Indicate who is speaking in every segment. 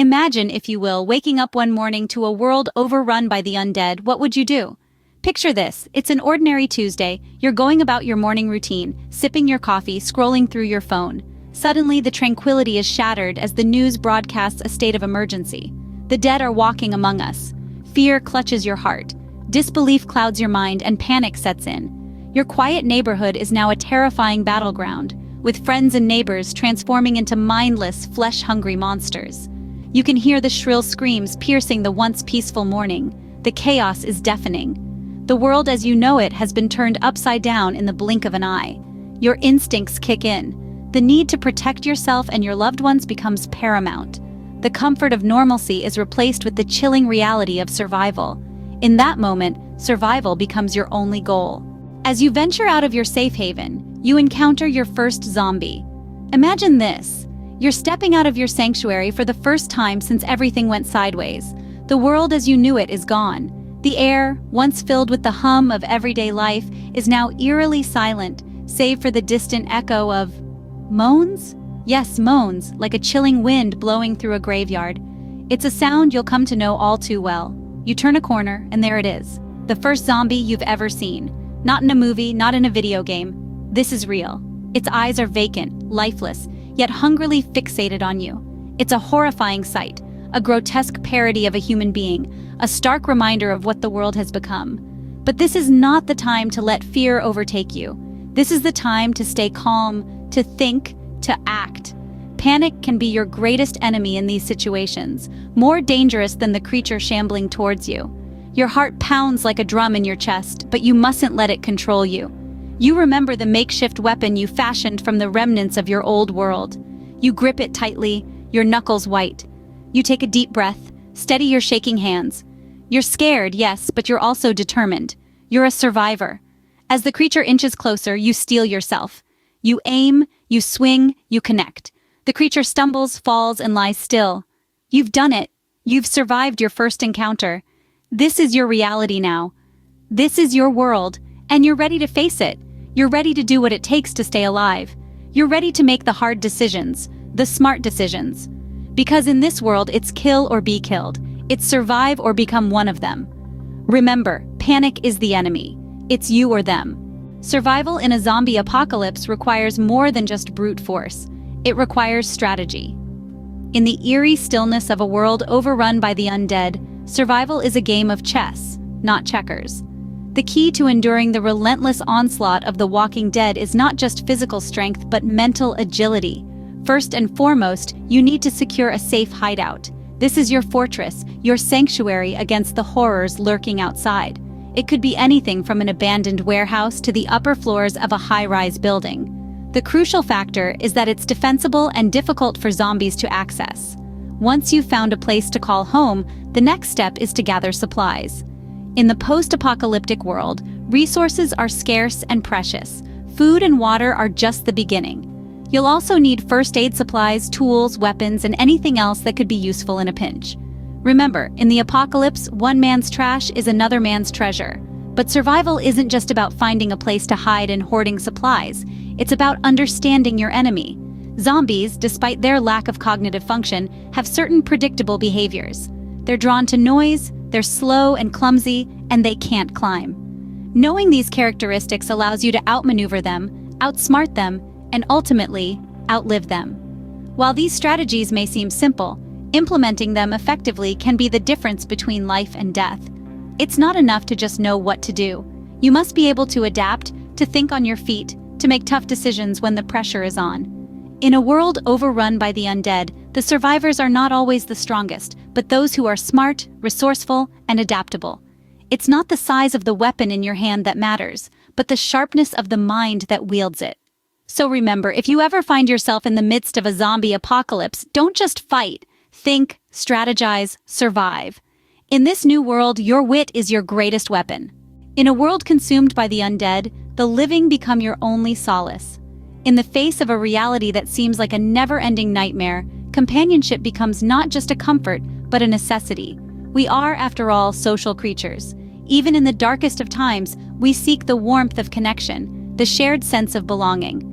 Speaker 1: Imagine, if you will, waking up one morning to a world overrun by the undead. What would you do? Picture this. It's an ordinary Tuesday. You're going about your morning routine, sipping your coffee, scrolling through your phone. Suddenly, the tranquility is shattered as the news broadcasts a state of emergency. The dead are walking among us. Fear clutches your heart. Disbelief clouds your mind, and panic sets in. Your quiet neighborhood is now a terrifying battleground, with friends and neighbors transforming into mindless, flesh-hungry monsters. You can hear the shrill screams piercing the once peaceful morning. The chaos is deafening. The world as you know it has been turned upside down in the blink of an eye. Your instincts kick in. The need to protect yourself and your loved ones becomes paramount. The comfort of normalcy is replaced with the chilling reality of survival. In that moment, survival becomes your only goal. As you venture out of your safe haven, you encounter your first zombie. Imagine this. You're stepping out of your sanctuary for the first time since everything went sideways. The world as you knew it is gone. The air, once filled with the hum of everyday life, is now eerily silent, save for the distant echo of moans? Yes, moans, like a chilling wind blowing through a graveyard. It's a sound you'll come to know all too well. You turn a corner, and there it is. The first zombie you've ever seen. Not in a movie, not in a video game. This is real. Its eyes are vacant, lifeless, yet hungrily fixated on you. It's a horrifying sight, a grotesque parody of a human being, a stark reminder of what the world has become. But this is not the time to let fear overtake you. This is the time to stay calm, to think, to act. Panic can be your greatest enemy in these situations, more dangerous than the creature shambling towards you. Your heart pounds like a drum in your chest, but you mustn't let it control you. You remember the makeshift weapon you fashioned from the remnants of your old world. You grip it tightly, your knuckles white. You take a deep breath, steady your shaking hands. You're scared, yes, but you're also determined. You're a survivor. As the creature inches closer, you steel yourself. You aim, you swing, you connect. The creature stumbles, falls, and lies still. You've done it. You've survived your first encounter. This is your reality now. This is your world, and you're ready to face it. You're ready to do what it takes to stay alive. You're ready to make the hard decisions, the smart decisions. Because in this world, it's kill or be killed. It's survive or become one of them. Remember, panic is the enemy. It's you or them. Survival in a zombie apocalypse requires more than just brute force. It requires strategy. In the eerie stillness of a world overrun by the undead, survival is a game of chess, not checkers. The key to enduring the relentless onslaught of the walking dead is not just physical strength but mental agility. First and foremost, you need to secure a safe hideout. This is your fortress, your sanctuary against the horrors lurking outside. It could be anything from an abandoned warehouse to the upper floors of a high-rise building. The crucial factor is that it's defensible and difficult for zombies to access. Once you've found a place to call home, the next step is to gather supplies. In the post-apocalyptic world, resources are scarce and precious. Food and water are just the beginning. You'll also need first aid supplies, tools, weapons, and anything else that could be useful in a pinch. Remember, in the apocalypse, one man's trash is another man's treasure. But survival isn't just about finding a place to hide and hoarding supplies. It's about understanding your enemy. Zombies, despite their lack of cognitive function, have certain predictable behaviors. They're drawn to noise, they're slow and clumsy, and they can't climb. Knowing these characteristics allows you to outmaneuver them, outsmart them, and ultimately, outlive them. While these strategies may seem simple, implementing them effectively can be the difference between life and death. It's not enough to just know what to do. You must be able to adapt, to think on your feet, to make tough decisions when the pressure is on. In a world overrun by the undead, the survivors are not always the strongest, but those who are smart, resourceful, and adaptable. It's not the size of the weapon in your hand that matters, but the sharpness of the mind that wields it. So remember, if you ever find yourself in the midst of a zombie apocalypse, don't just fight. Think, strategize, survive. In this new world, your wit is your greatest weapon. In a world consumed by the undead, the living become your only solace. In the face of a reality that seems like a never-ending nightmare, companionship becomes not just a comfort, but a necessity. We are, after all, social creatures. Even in the darkest of times, we seek the warmth of connection, the shared sense of belonging.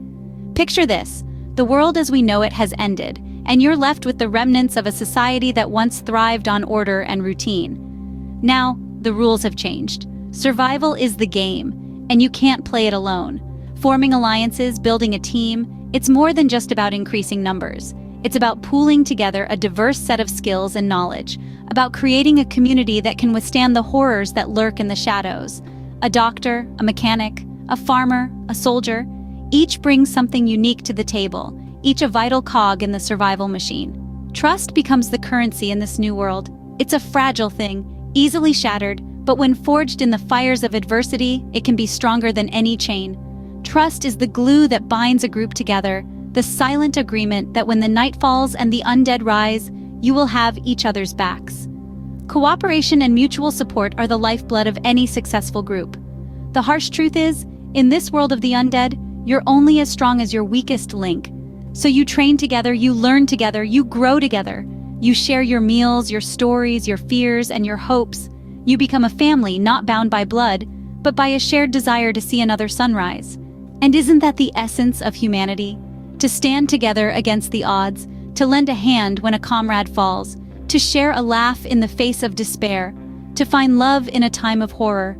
Speaker 1: Picture this: the world as we know it has ended, and you're left with the remnants of a society that once thrived on order and routine. Now, the rules have changed. Survival is the game, and you can't play it alone. Forming alliances, building a team, it's more than just about increasing numbers. It's about pooling together a diverse set of skills and knowledge, about creating a community that can withstand the horrors that lurk in the shadows. A doctor, a mechanic, a farmer, a soldier, each brings something unique to the table, each a vital cog in the survival machine. Trust becomes the currency in this new world. It's a fragile thing, easily shattered, but when forged in the fires of adversity, it can be stronger than any chain. Trust is the glue that binds a group together, the silent agreement that when the night falls and the undead rise, you will have each other's backs. Cooperation and mutual support are the lifeblood of any successful group. The harsh truth is, in this world of the undead, you're only as strong as your weakest link. So you train together, you learn together, you grow together. You share your meals, your stories, your fears, and your hopes. You become a family not bound by blood, but by a shared desire to see another sunrise. And isn't that the essence of humanity? To stand together against the odds, to lend a hand when a comrade falls, to share a laugh in the face of despair, to find love in a time of horror.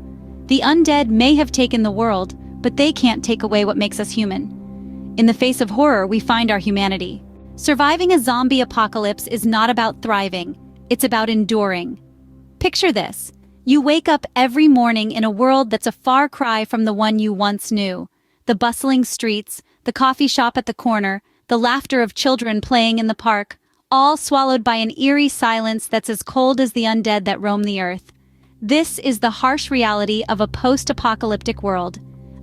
Speaker 1: The undead may have taken the world, but they can't take away what makes us human. In the face of horror, we find our humanity. Surviving a zombie apocalypse is not about thriving, it's about enduring. Picture this. You wake up every morning in a world that's a far cry from the one you once knew. The bustling streets, the coffee shop at the corner, the laughter of children playing in the park, all swallowed by an eerie silence that's as cold as the undead that roam the earth. This is the harsh reality of a post-apocalyptic world.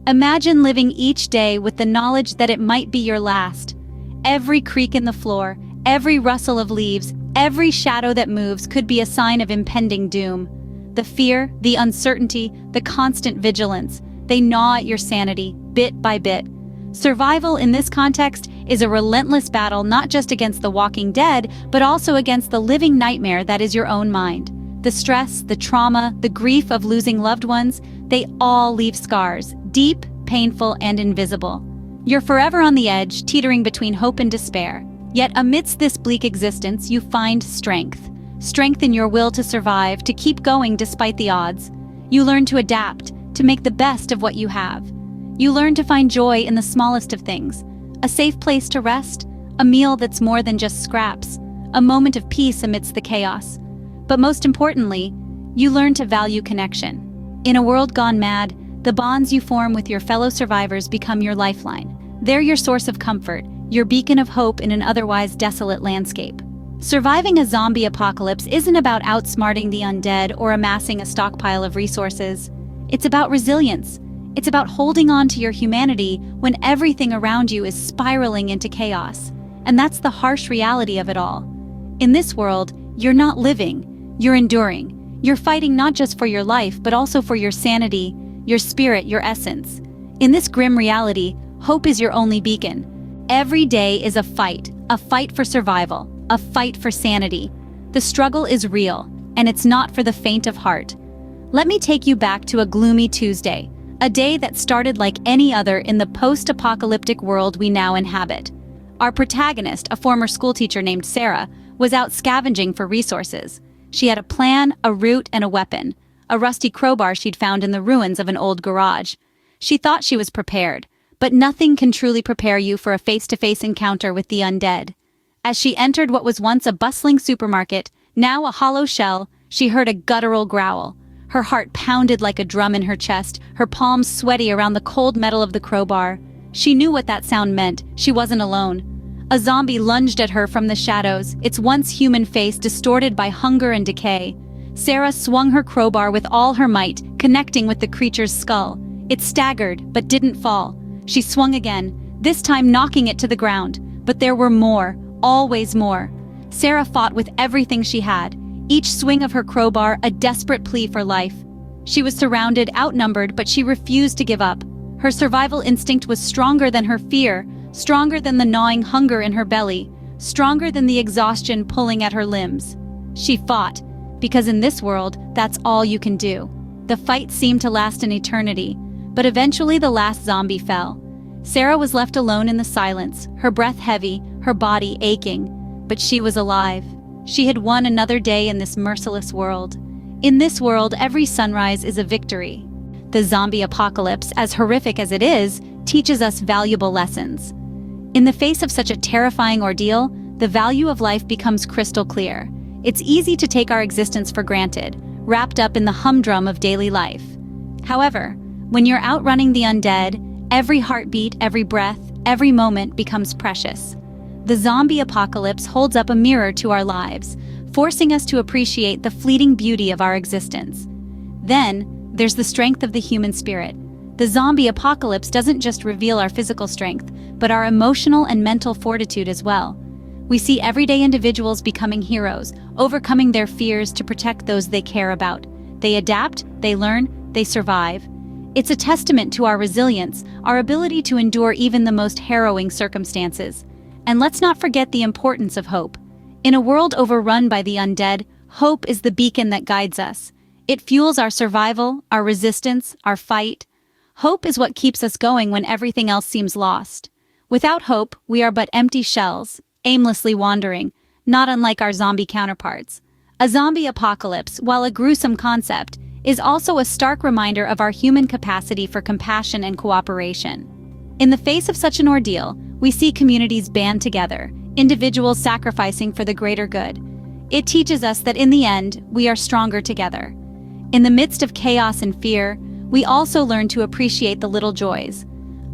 Speaker 1: Imagine living each day with the knowledge that it might be your last. Every creak in the floor, every rustle of leaves, every shadow that moves could be a sign of impending doom. The fear, the uncertainty, the constant vigilance, they gnaw at your sanity, bit by bit. Survival in this context is a relentless battle not just against the walking dead, but also against the living nightmare that is your own mind. The stress, the trauma, the grief of losing loved ones, they all leave scars, deep, painful, and invisible. You're forever on the edge, teetering between hope and despair. Yet amidst this bleak existence, you find strength. Strength in your will to survive, to keep going despite the odds. You learn to adapt, to make the best of what you have. You learn to find joy in the smallest of things. A safe place to rest, a meal that's more than just scraps, a moment of peace amidst the chaos. But most importantly, you learn to value connection. In a world gone mad, the bonds you form with your fellow survivors become your lifeline. They're your source of comfort, your beacon of hope in an otherwise desolate landscape. Surviving a zombie apocalypse isn't about outsmarting the undead or amassing a stockpile of resources. It's about resilience. It's about holding on to your humanity when everything around you is spiraling into chaos. And that's the harsh reality of it all. In this world, you're not living, you're enduring. You're fighting not just for your life, but also for your sanity, your spirit, your essence. In this grim reality, hope is your only beacon. Every day is a fight for survival, a fight for sanity. The struggle is real, and it's not for the faint of heart. Let me take you back to a gloomy Tuesday, a day that started like any other in the post-apocalyptic world we now inhabit. Our protagonist, a former schoolteacher named Sarah, was out scavenging for resources. She had a plan, a route, and a weapon, a rusty crowbar she'd found in the ruins of an old garage. She thought she was prepared, but nothing can truly prepare you for a face-to-face encounter with the undead. As she entered what was once a bustling supermarket, now a hollow shell, she heard a guttural growl. Her heart pounded like a drum in her chest, her palms sweaty around the cold metal of the crowbar. She knew what that sound meant. She wasn't alone. A zombie lunged at her from the shadows, its once human face distorted by hunger and decay. Sarah swung her crowbar with all her might, connecting with the creature's skull. It staggered, but didn't fall. She swung again, this time knocking it to the ground. But there were more, always more. Sarah fought with everything she had, each swing of her crowbar a desperate plea for life. She was surrounded, outnumbered, but she refused to give up. Her survival instinct was stronger than her fear, stronger than the gnawing hunger in her belly, stronger than the exhaustion pulling at her limbs. She fought, because in this world, that's all you can do. The fight seemed to last an eternity, but eventually the last zombie fell. Sarah was left alone in the silence, her breath heavy, her body aching. but she was alive. She had won another day in this merciless world. In this world, every sunrise is a victory. The zombie apocalypse, as horrific as it is, teaches us valuable lessons. In the face of such a terrifying ordeal, the value of life becomes crystal clear. It's easy to take our existence for granted, wrapped up in the humdrum of daily life. However, when you're outrunning the undead, every heartbeat, every breath, every moment becomes precious. The zombie apocalypse holds up a mirror to our lives, forcing us to appreciate the fleeting beauty of our existence. Then, there's the strength of the human spirit. The zombie apocalypse doesn't just reveal our physical strength, but our emotional and mental fortitude as well. We see everyday individuals becoming heroes, overcoming their fears to protect those they care about. They adapt, they learn, they survive. It's a testament to our resilience, our ability to endure even the most harrowing circumstances. And let's not forget the importance of hope. In a world overrun by the undead, hope is the beacon that guides us. It fuels our survival, our resistance, our fight. Hope is what keeps us going when everything else seems lost. Without hope, we are but empty shells, aimlessly wandering, not unlike our zombie counterparts. A zombie apocalypse, while a gruesome concept, is also a stark reminder of our human capacity for compassion and cooperation. In the face of such an ordeal, we see communities band together, individuals sacrificing for the greater good. It teaches us that in the end, we are stronger together. In the midst of chaos and fear, we also learn to appreciate the little joys.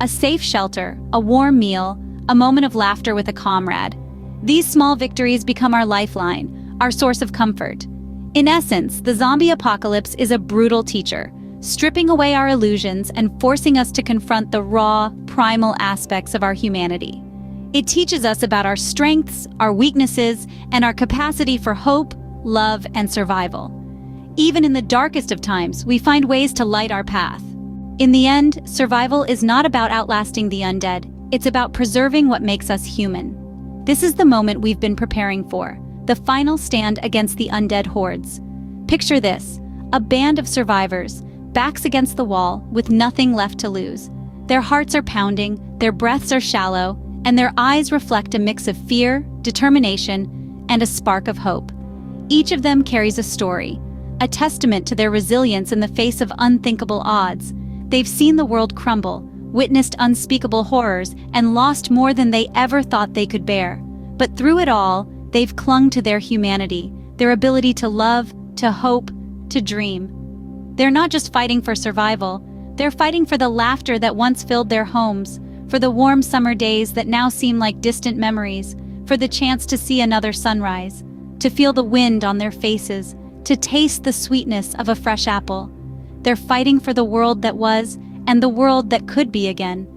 Speaker 1: A safe shelter, a warm meal, a moment of laughter with a comrade. These small victories become our lifeline, our source of comfort. In essence, the zombie apocalypse is a brutal teacher, stripping away our illusions and forcing us to confront the raw, primal aspects of our humanity. It teaches us about our strengths, our weaknesses, and our capacity for hope, love, and survival. Even in the darkest of times, we find ways to light our path. In the end, survival is not about outlasting the undead, it's about preserving what makes us human. This is the moment we've been preparing for, the final stand against the undead hordes. Picture this, a band of survivors, backs against the wall, with nothing left to lose. Their hearts are pounding, their breaths are shallow, and their eyes reflect a mix of fear, determination, and a spark of hope. Each of them carries a story, a testament to their resilience in the face of unthinkable odds. They've seen the world crumble, witnessed unspeakable horrors, and lost more than they ever thought they could bear. But through it all, they've clung to their humanity, their ability to love, to hope, to dream. They're not just fighting for survival, they're fighting for the laughter that once filled their homes, for the warm summer days that now seem like distant memories, for the chance to see another sunrise, to feel the wind on their faces, to taste the sweetness of a fresh apple. They're fighting for the world that was, and the world that could be again.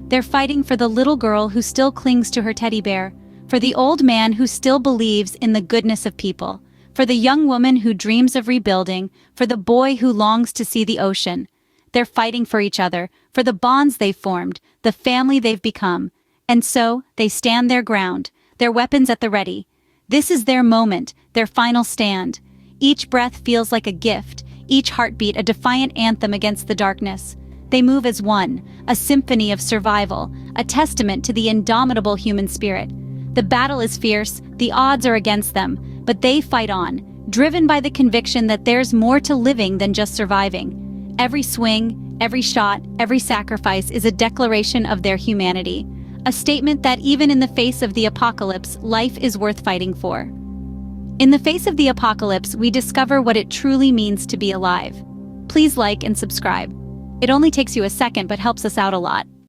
Speaker 1: They're fighting for the little girl who still clings to her teddy bear, for the old man who still believes in the goodness of people, for the young woman who dreams of rebuilding, for the boy who longs to see the ocean. They're fighting for each other, for the bonds they've formed, the family they've become. And so, they stand their ground, their weapons at the ready. This is their moment, their final stand. Each breath feels like a gift, each heartbeat a defiant anthem against the darkness. They move as one, a symphony of survival, a testament to the indomitable human spirit. The battle is fierce, the odds are against them, but they fight on, driven by the conviction that there's more to living than just surviving. Every swing, every shot, every sacrifice is a declaration of their humanity, a statement that even in the face of the apocalypse, life is worth fighting for. In the face of the apocalypse, we discover what it truly means to be alive. Please like and subscribe. It only takes you a second but helps us out a lot.